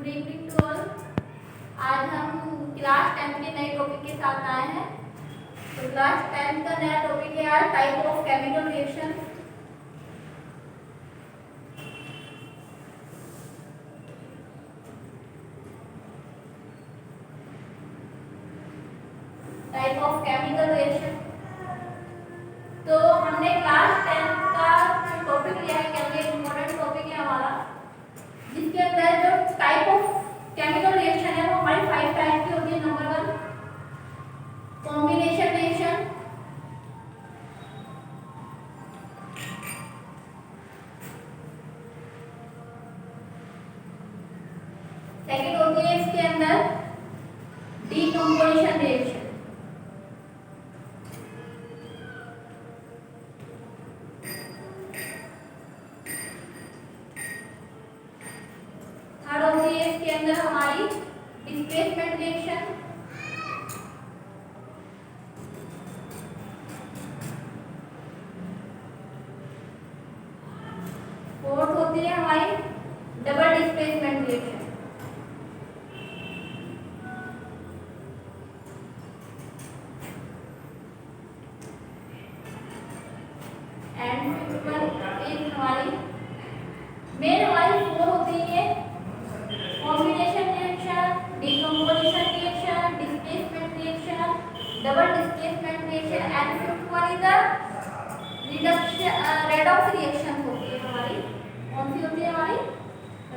Good evening to all. आज हम class 10 के नए टॉपिक के साथ आए हैं। तो क्लास 10 का नया टॉपिक है यार type of chemical reaction. Type of chemical reaction. तो हमने क्लास 10 का टॉपिक लिया है, क्योंकि इम्पोर्टेंट टॉपिक है हमारा, जिसके अंदर जो टाइप ऑफ केमिकल रिएक्शन है वो हमारी 5 टाइप की होती है। नंबर 1 कॉम्बिनेशन रिएक्शन, सेकंड होती है इसके अंदर डीकंपोजिशन रिएक्शन, थर्ड होती है इसके अंदर हमारी डिस्प्लेसमेंट रिएक्शन, फोर्थ होती है हमारी double displacement reaction, and fifth one is हमारी मेन हमारी फोर होती है combination reaction, decomposition reaction, displacement reaction, double displacement reaction and fifth one is the reduction redox reaction होती है हमारी। कौन सी होती है हमारी?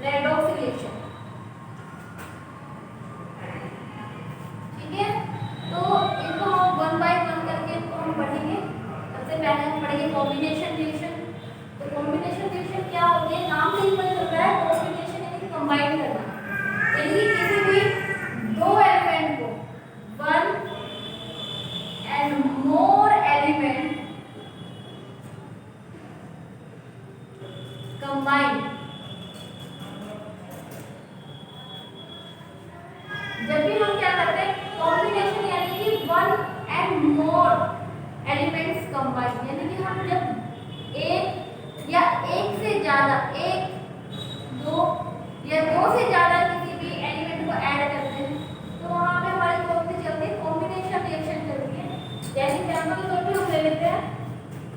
Redox reaction. ठीक है, तो इनको हम वन बाय वन करके इनको हम पढ़ेंगे। सबसे पहले हम पढ़ेंगे कॉम्बिनेशन रिएक्शन। तो कॉम्बिनेशन रिएक्शन क्या होती है? नाम से ही पता चल रहा है, कॉम्बिनेशन यानी कंबाइन करना, यानी कि किसी भी दो एलिमेंट को, one and more element combine. जब भी हम क्या करते हैं कॉम्बिनेशन, यानी कि one and more elements combine, यानी कि हम जब एक या एक से ज्यादा, एक दो या दो से ज्यादा किसी भी एलिमेंट को ऐड करते हैं, तो वहां पे हमारी कौन सी चलती है? कॉम्बिनेशन रिएक्शन चलती है। जैसे एग्जांपल के तौर पे हम ले लेते हैं,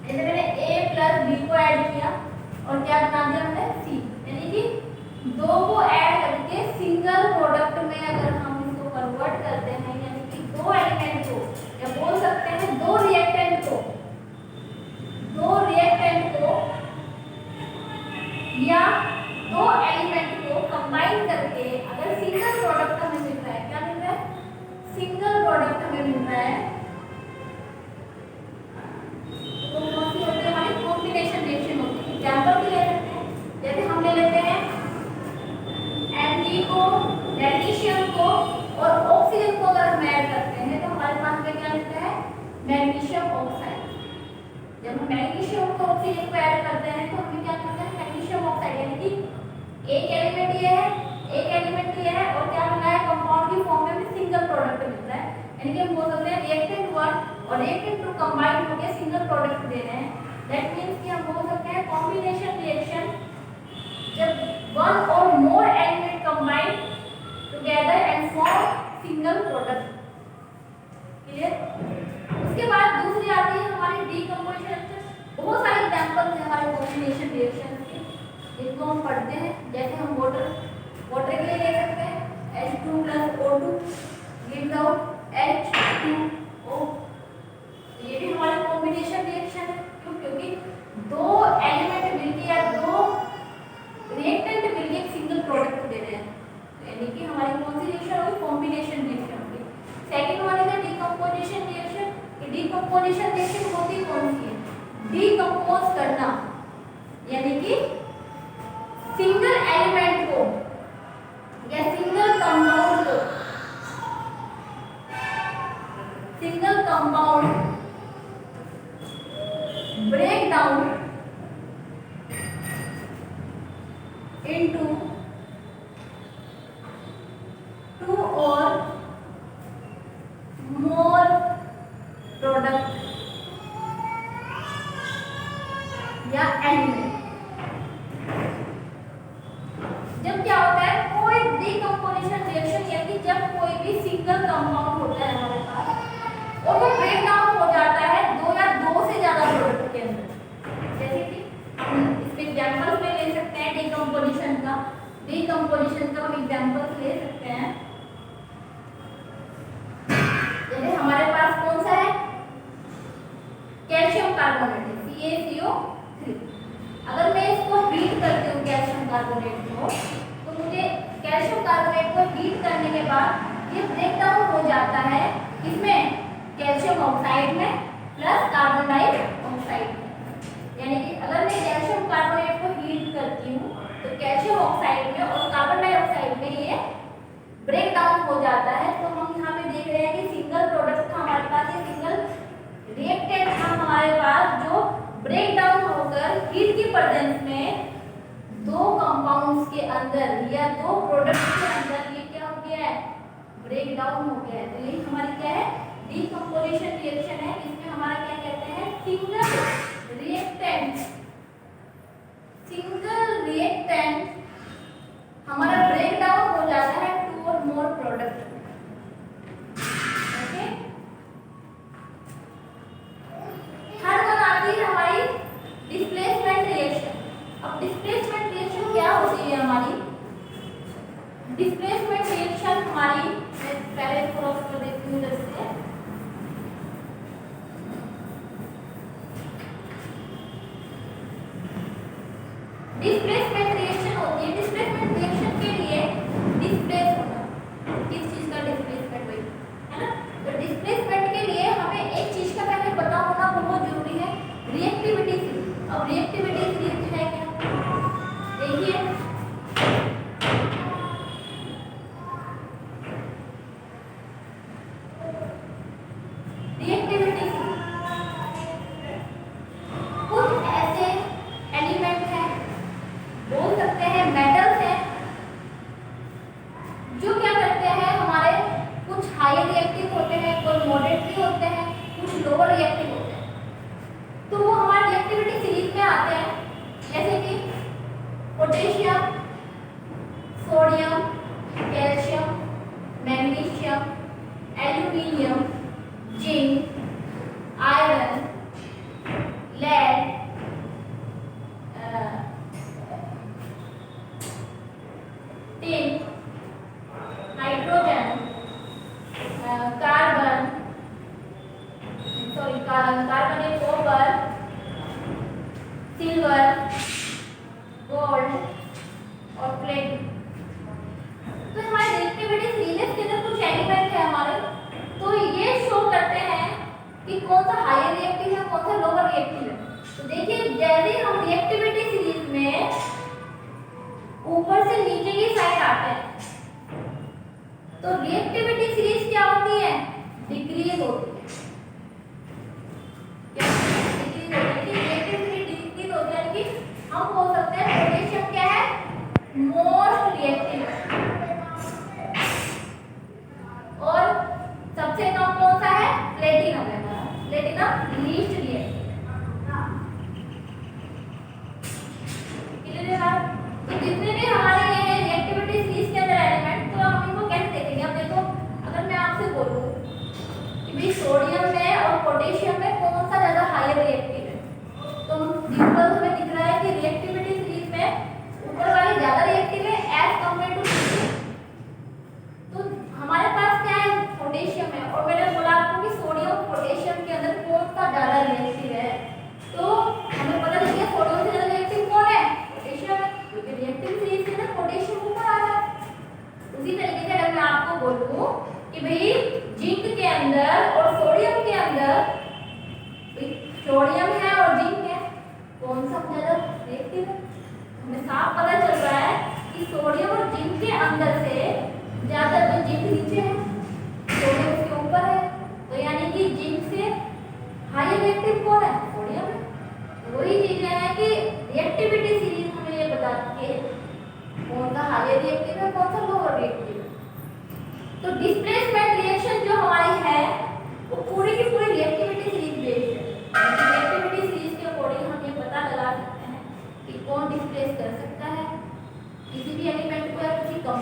जैसे मैंने a प्लस b को ऐड किया और क्या बना दिया हमने? c, यानी कि दो को ऐड करके सिंगल प्रोडक्ट में अगर हम इसको कन्वर्ट करते हैं, यानी कि दो एलिमेंट को, या बोल सकते हैं दो रिएक्टेंट को या दो एलिमेंट को कंबाइन करके अगर सिंगल प्रोडक्ट हमें मिल रहा है, क्या मिल रहा है? सिंगल प्रोडक्ट हमें मिल रहा है, तो कौन सी होती है? हमारी कॉम्बिनेशन रिएक्शन होती है। एग्जांपल भी ले लेते हैं, जैसे हम ले लेते हैं Mg को, मैग्नीशियम को और ऑक्सीजन को अगर हम ऐड करते हैं तो हमारे पास में क्या मिलता है? Magnesium oxide. जब हम मैग्नीशियम को ऑक्सीजन को ऐड करते हैं तो हमें क्या मिलता है? मैग्नीशियम ऑक्साइड, यानी कि एक एलिमेंट ये है, एक एलिमेंट ये है, और क्या मिला है? कंपाउंड की फॉर्म में सिंगल प्रोडक्ट मिलता है, यानी कि हम बोल सकते हैं रिएक्टेंट 1 और रिएक्टेंट 2 कंबाइन होकर सिंगल प्रोडक्ट दे रहे हैं। दैट मींस कि हम बोल सकते हैं कॉम्बिनेशन रिएक्शन जब वन और मोर element combine together and form single product. Clear? उसके बाद दूसरी आती है हमारी डीकंपोजिशन। बहुत सारे एग्जांपल्स हैं हमारे कॉम्बिनेशन रिएक्शन के, जिनको हम पढ़ते हैं। जैसे हम वाटर के लिए ले सकते हैं H2 + O2 gives out H2O। ये भी हमारा कॉम्बिनेशन रिएक्शन है। क्यों? क्योंकि दो एलिमेंट मिलके या दो रिएक्टेंट मिलके एक सिंगल प्रोडक्ट दे रहे हैं, यानी कि हमारी कौन सी रिएक्शन होगी? कॉम्बिनेशन रिएक्शन होगी। Second one is decomposition reaction. Decomposition reaction होती कौन सी है? डीकंपोज करना, यानी कि सिंगल एलिमेंट को या सिंगल कंपाउंड को, single compound break down into two or more product या एलिमेंट। जब क्या होता है कोई सिंगल कंपाउंड होता है हमारे पास और वो ब्रेक डाउन हो जाता है दो या दो से ज्यादा प्रोडक्ट के अंदर। जैसे कि हम इसमें एग्जांपल्स में ले सकते हैं डीकंपोजिशन का हम एग्जांपल्स ले सकते हैं। जैसे हमारे पास कौन सा है, कैल्शियम कार्बोनेट CaCO3। अगर मैं इसको हीट करती हूँ कैल्शियम कार्बोनेट को, तो मुझे कैल्शियम कार्बोनेट को हीट करने के बाद ये ब्रेक डाउन हो जाता है इसमें कैल्शियम ऑक्साइड में प्लस कार्बन डाइऑक्साइड में। यानी कि अगर मैं कैल्शियम कार्बोनेट को हीट करती हूँ तो कैल्शियम ऑक्साइड में और कार्बन डाइऑक्साइड में ये ब्रेक डाउन हो जाता है। तो हम यहाँ पे देख रहे हैं कि सिंगल प्रोडक्ट था हमारे पास, ये सिंगल रिएक्टेंट था हमारे पास जो ब्रेक डाउन होकर हीट की प्रेजेंस में दो कंपाउंड्स के अंदर या दो प्रोडक्ट्स के अंदर ये क्या हो गया है, ब्रेक डाउन हो गया है। तो ये हमारी क्या है, डीकंपोजिशन रिएक्शन है। इसमें हमारा क्या कहते हैं, सिंगल रिएक्टेंट हमारा ब्रेक डाउन हो जाता है टू और more product. Okay, third one आती है हमारी डिस्प्लेसमेंट रिएक्शन। अब डिस्प्लेसमेंट रिएक्शन क्या होती है हमारी, डिस्प्लेसमेंट रिएक्शन हमारी, मैं पहले थोड़ा उसको देखती हूँ इधर से। डिस्प्लेसमेंट रिएक्शन होती है, डिस्प्लेसमेंट रिएक्शन के लिए डिस्प्लेस होना, किस चीज का डिस्प्लेसमेंट हुई है ना। तो डिस्प्लेसमेंट के लिए हमें एक चीज का पहले पता होना बहुत जरूरी है, रिएक्टिविटी सीरीज। अब रिएक्टिविटी सीरीज है क्या, देखिए रिएक्टिविटी कुछ ऐसे एलिमेंट हैं, बोल सकते हैं मेटल्स हैं, जो क्या करते हैं, हमारे कुछ हाई रिएक्टिव होते हैं, कोई मॉडरेट भी होते हैं, कुछ लोअर रिएक्टिव होते हैं। तो वो हमारे रिएक्टिविटी सीरीज में आते हैं, जैसे कि potassium, sodium, calcium, magnesium, aluminium, zinc, iron, lead, tin, hydrogen, carbon copper, silver, gold और प्लेट। तो हमारे रिएक्टिविटी सीरीज के अंदर कुछ एलिमेंट है हमारे, तो ये शो करते हैं कि कौन सा हायर रिएक्टिव है, कौन सा लोअर रिएक्टिव है। तो देखिए जैसे हम रिएक्टिविटी सीरीज में ऊपर से नीचे की साइड आते हैं, तो रिएक्टिविटी सीरीज क्या होती है, डिक्रीज होती है। क्या डिक्रीज होती है, रिएक्टिविटी डिक्रीज होती है। कि हम बोल सकते हैं पोटेशियम क्या है, मोस्ट रिएक्टिव, और सबसे कम कौन सा है, प्लेटिनम है। Platinum least reactive. क्लियर है बात। तो जितने भी हमारे ये हैं रिएक्टिविटी सीरीज के अंदर एलिमेंट, तो हम इनको कैसे देखेंगे। अब देखो अगर मैं आपसे बोलूं कि भाई सोडियम में और पोटेशियम में कौन सा ज्यादा हायर रिएक्टिव है, तो सिंपल हमें दिख रहा है कि रिएक्टिविटी सीरीज में ऊपर वाली ज्यादा रिएक्टिव है एज कंपेयर टू नीचे। तो हमारे पास क्या है, पोटेशियम है, और मैंने बोला आपको कि सोडियम और पोटेशियम के अंदर कौन सा ज्यादा रिएक्टिव है। तो हमें पता चल गया सोडियम से ज्यादा रिएक्टिव कौन है, पोटेशियम है, क्योंकि रिएक्टिव सीरीज के अंदर पोटेशियम ऊपर आ रहा है। उसी तरीके से अगर मैं आपको बोलूं कि भाई जिंक के अंदर और सोडियम के अंदर, सोडियम है और जिंक है, कौन सा ज्यादा रिएक्टिव है, हमें साफ पता चल रहा है कि सोडियम और जिंक के अंदर से ज्यादा तो जिंक नीचे है, सोडियम उसके ऊपर है। तो यानी कि जिंक से हाई रिएक्टिव कौन है, सोडियम है। तो वही चीजें हैं कि रिएक्टिविटी सीरीज हमें ये बताती है कौन सा हाई रिएक्टिव है, कौन सा लोअर रिएक्टिव है। तो डिस्प्लेसमेंट